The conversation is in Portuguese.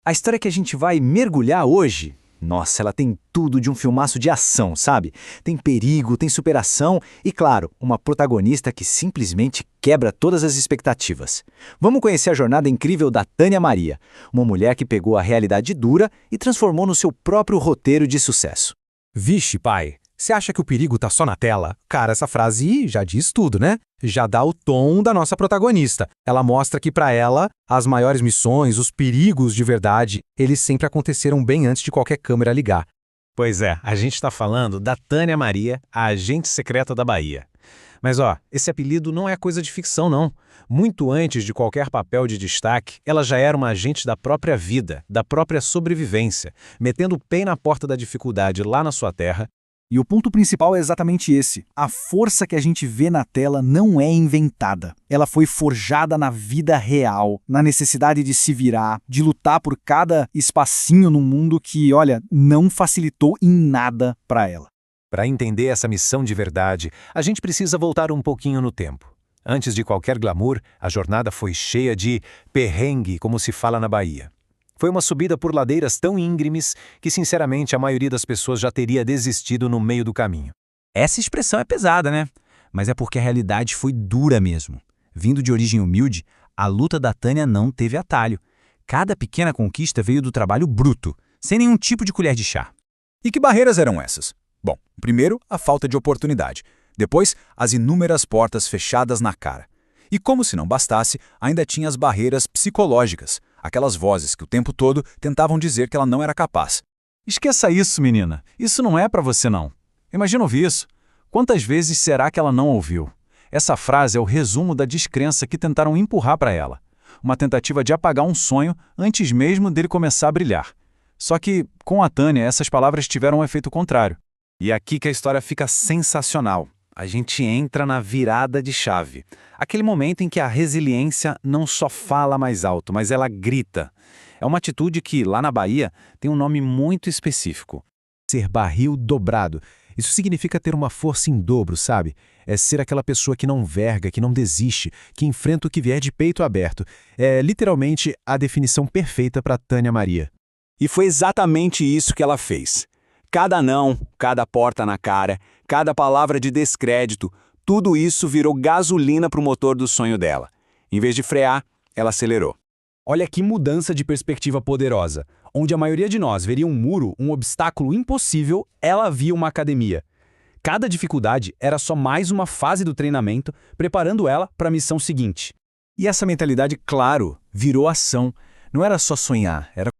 A história que a gente vai mergulhar hoje, nossa, ela tem tudo de um filmaço de ação, sabe? Tem perigo, tem superação e, claro, uma protagonista que simplesmente quebra todas as expectativas. Vamos conhecer a jornada incrível da Tânia Maria, uma mulher que pegou a realidade dura e transformou no seu próprio roteiro de sucesso. Vixe, pai, você acha que o perigo tá só na tela? Cara, essa frase já diz tudo, né? Já dá o tom da nossa protagonista. Ela mostra que para ela, as maiores missões, os perigos de verdade, eles sempre aconteceram bem antes de qualquer câmera ligar. Pois é, a gente está falando da Tânia Maria, a agente secreta da Bahia. Mas esse apelido não é coisa de ficção, não. Muito antes de qualquer papel de destaque, ela já era uma agente da própria vida, da própria sobrevivência, metendo o pé na porta da dificuldade lá na sua terra. E o ponto principal é exatamente esse. A força que a gente vê na tela não é inventada. Ela foi forjada na vida real, na necessidade de se virar, de lutar por cada espacinho no mundo que, olha, não facilitou em nada para ela. Para entender essa missão de verdade, a gente precisa voltar um pouquinho no tempo. Antes de qualquer glamour, a jornada foi cheia de perrengue, como se fala na Bahia. Foi uma subida por ladeiras tão íngremes que, sinceramente, a maioria das pessoas já teria desistido no meio do caminho. Essa expressão é pesada, né? Mas é porque a realidade foi dura mesmo. Vindo de origem humilde, a luta da Tânia não teve atalho. Cada pequena conquista veio do trabalho bruto, sem nenhum tipo de colher de chá. E que barreiras eram essas? Bom, primeiro, a falta de oportunidade. Depois, as inúmeras portas fechadas na cara. E como se não bastasse, ainda tinha as barreiras psicológicas, aquelas vozes que o tempo todo tentavam dizer que ela não era capaz. Esqueça isso, menina. Isso não é pra você, não. Imagina ouvir isso. Quantas vezes será que ela não ouviu? Essa frase é o resumo da descrença que tentaram empurrar para ela. Uma tentativa de apagar um sonho antes mesmo dele começar a brilhar. Só que, com a Tânia, essas palavras tiveram um efeito contrário. E aqui que a história fica sensacional. A gente entra na virada de chave. Aquele momento em que a resiliência não só fala mais alto, mas ela grita. É uma atitude que, lá na Bahia, tem um nome muito específico. Ser barril dobrado. Isso significa ter uma força em dobro, sabe? É ser aquela pessoa que não verga, que não desiste, que enfrenta o que vier de peito aberto. É literalmente a definição perfeita para Tânia Maria. E foi exatamente isso que ela fez. Cada não, cada porta na cara, cada palavra de descrédito, tudo isso virou gasolina para o motor do sonho dela. Em vez de frear, ela acelerou. Olha que mudança de perspectiva poderosa. Onde a maioria de nós veria um muro, um obstáculo impossível, ela via uma academia. Cada dificuldade era só mais uma fase do treinamento, preparando ela para a missão seguinte. E essa mentalidade, claro, virou ação. Não era só sonhar, era